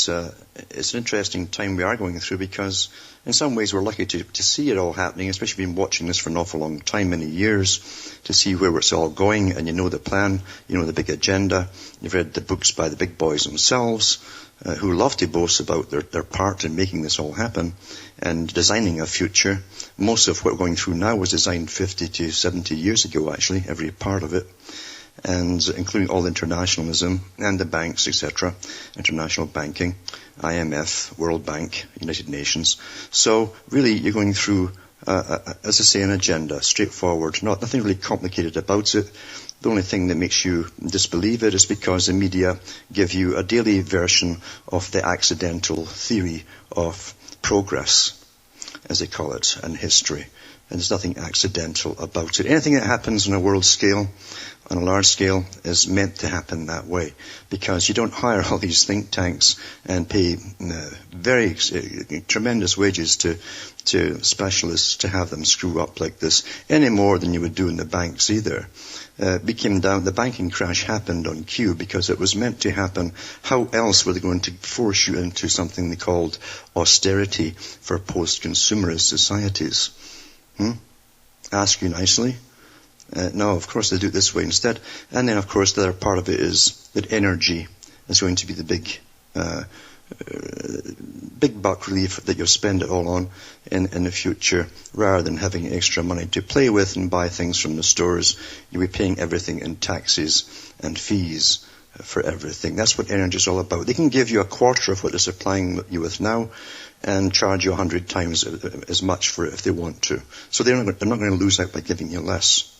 that it's an interesting time we are going through, because in some ways we're lucky to see it all happening, especially been watching this for an awful long time, many years, to see where it's all going, and you know the plan, you know the big agenda. You've read the books by the big boys themselves, who love to boast about their part in making this all happen and designing a future. Most of what we're going through now was designed 50 to 70 years ago, actually, every part of it, and including all the internationalism and the banks, etc., international banking, IMF, World Bank, United Nations. So really you're going through, as I say, an agenda, straightforward, nothing really complicated about it. The only thing that makes you disbelieve it is because the media give you a daily version of the accidental theory of progress, as they call it, and history. And there's nothing accidental about it. Anything that happens on a world scale, on a large scale, is meant to happen that way. Because you don't hire all these think tanks and pay very tremendous wages to specialists to have them screw up like this, any more than you would do in the banks either. The banking crash happened on cue because it was meant to happen. How else were they going to force you into something they called austerity for post-consumerist societies? Ask you nicely. No, of course they do it this way instead. And then, of course, the other part of it is that energy is going to be the big buck relief that you'll spend it all on in the future, rather than having extra money to play with and buy things from the stores. You'll be paying everything in taxes and fees for everything. That's what energy is all about. They can give you a quarter of what they're supplying you with now and charge you 100 times as much for it if they want to. So they're not going to lose out by giving you less.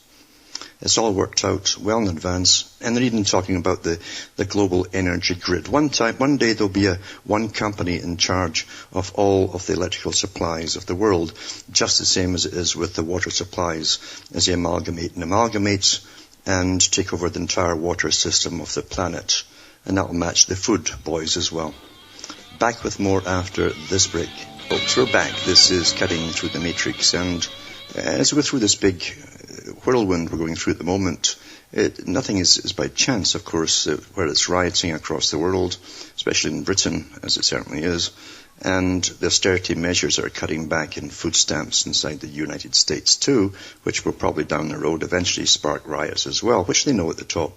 It's all worked out well in advance, and they're even talking about the global energy grid. One day there'll be one company in charge of all of the electrical supplies of the world, just the same as it is with the water supplies, as they amalgamate and take over the entire water system of the planet. And that will match the food boys as well. Back with more after this break. Folks, we're back. This is Cutting Through the Matrix, and as we go through this big whirlwind we're going through at the moment, nothing is by chance, of course, where it's rioting across the world, especially in Britain, as it certainly is, and the austerity measures are cutting back in food stamps inside the United States too, which will probably down the road eventually spark riots as well, which they know at the top.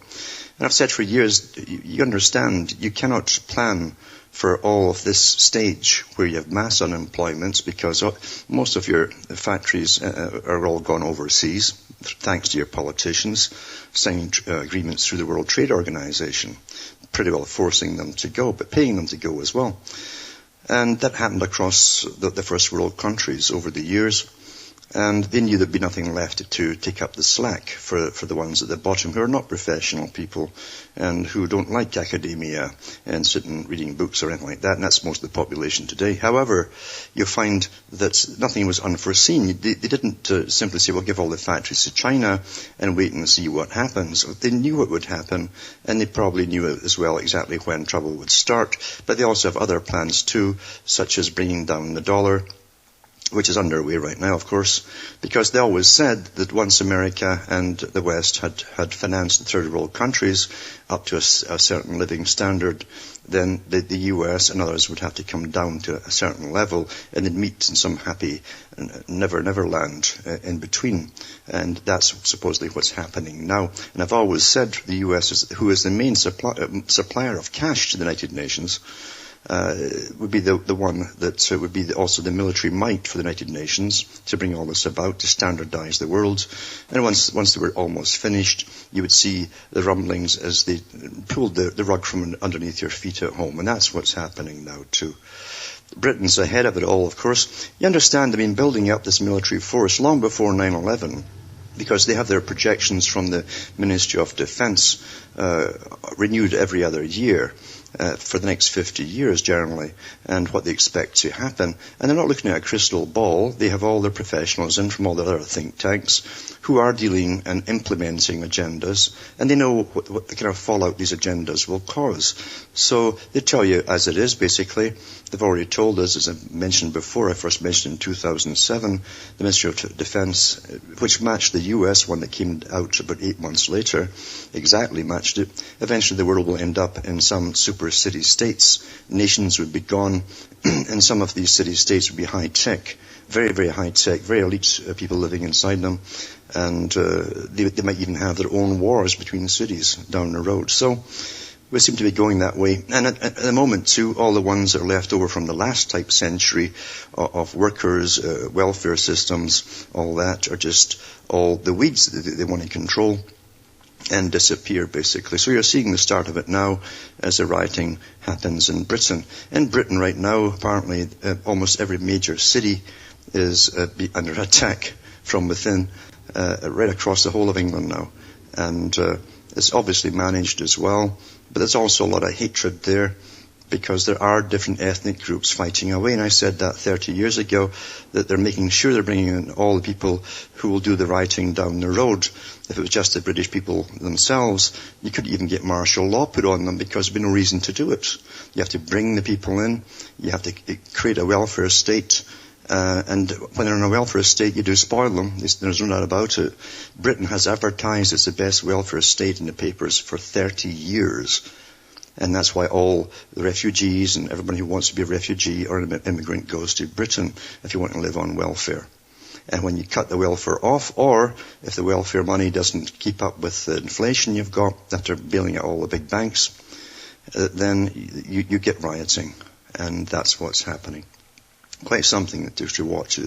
And I've said for years, you understand, you cannot plan for all of this stage where you have mass unemployment, because most of your factories are all gone overseas, thanks to your politicians signing agreements through the World Trade Organization, pretty well forcing them to go, but paying them to go as well. And that happened across the first world countries over the years. And they knew there'd be nothing left to take up the slack for the ones at the bottom who are not professional people and who don't like academia and sitting reading books or anything like that. And that's most of the population today. However, you'll find that nothing was unforeseen. They didn't simply say, well, give all the factories to China and wait and see what happens. They knew what would happen, and they probably knew as well exactly when trouble would start. But they also have other plans too, such as bringing down the dollar, which is underway right now, of course, because they always said that once America and the West had financed the third world countries up to a certain living standard, then the US and others would have to come down to a certain level, and they'd meet in some happy never land in between. And that's supposedly what's happening now. And I've always said the US, who is the main supplier of cash to the United Nations, would be the one that would be also the military might for the United Nations to bring all this about, to standardize the world. And once they were almost finished, you would see the rumblings as they pulled the rug from underneath your feet at home. And that's what's happening now too. Britain's ahead of it all, of course. You understand, building up this military force long before 9/11, because they have their projections from the Ministry of Defense renewed every other year for the next 50 years generally, and what they expect to happen. And they're not looking at a crystal ball. They have all their professionals in from all the other think tanks who are dealing and implementing agendas, and they know what the kind of fallout these agendas will cause. So they tell you as it is, basically. They've already told us, as I mentioned before, I first mentioned in 2007, the Ministry of Defense, which matched the US one that came out about 8 months later, exactly matched it. Eventually the world will end up in some super super city-states. Nations would be gone, and some of these city-states would be high-tech, very, very high-tech, very elite people living inside them, and they might even have their own wars between cities down the road. So we seem to be going that way. And at the moment, too, all the ones that are left over from the last type century of workers, welfare systems, all that are just all the weeds that they want to control and disappear, basically. So you're seeing the start of it now as the rioting happens in Britain. In Britain right now, apparently, almost every major city is under attack from within, right across the whole of England now. And it's obviously managed as well. But there's also a lot of hatred there because there are different ethnic groups fighting away. And I said that 30 years ago, that they're making sure they're bringing in all the people who will do the rioting down the road. If it was just the British people themselves, you could even get martial law put on them because there'd be no reason to do it. You have to bring the people in. You have to create a welfare state. And when they're in a welfare state, you do spoil them. There's no doubt about it. Britain has advertised it's the best welfare state in the papers for 30 years. And that's why all the refugees and everybody who wants to be a refugee or an immigrant goes to Britain if you want to live on welfare. And when you cut the welfare off, or if the welfare money doesn't keep up with the inflation you've got, after bailing out all the big banks, then you get rioting. And that's what's happening. Quite something to watch.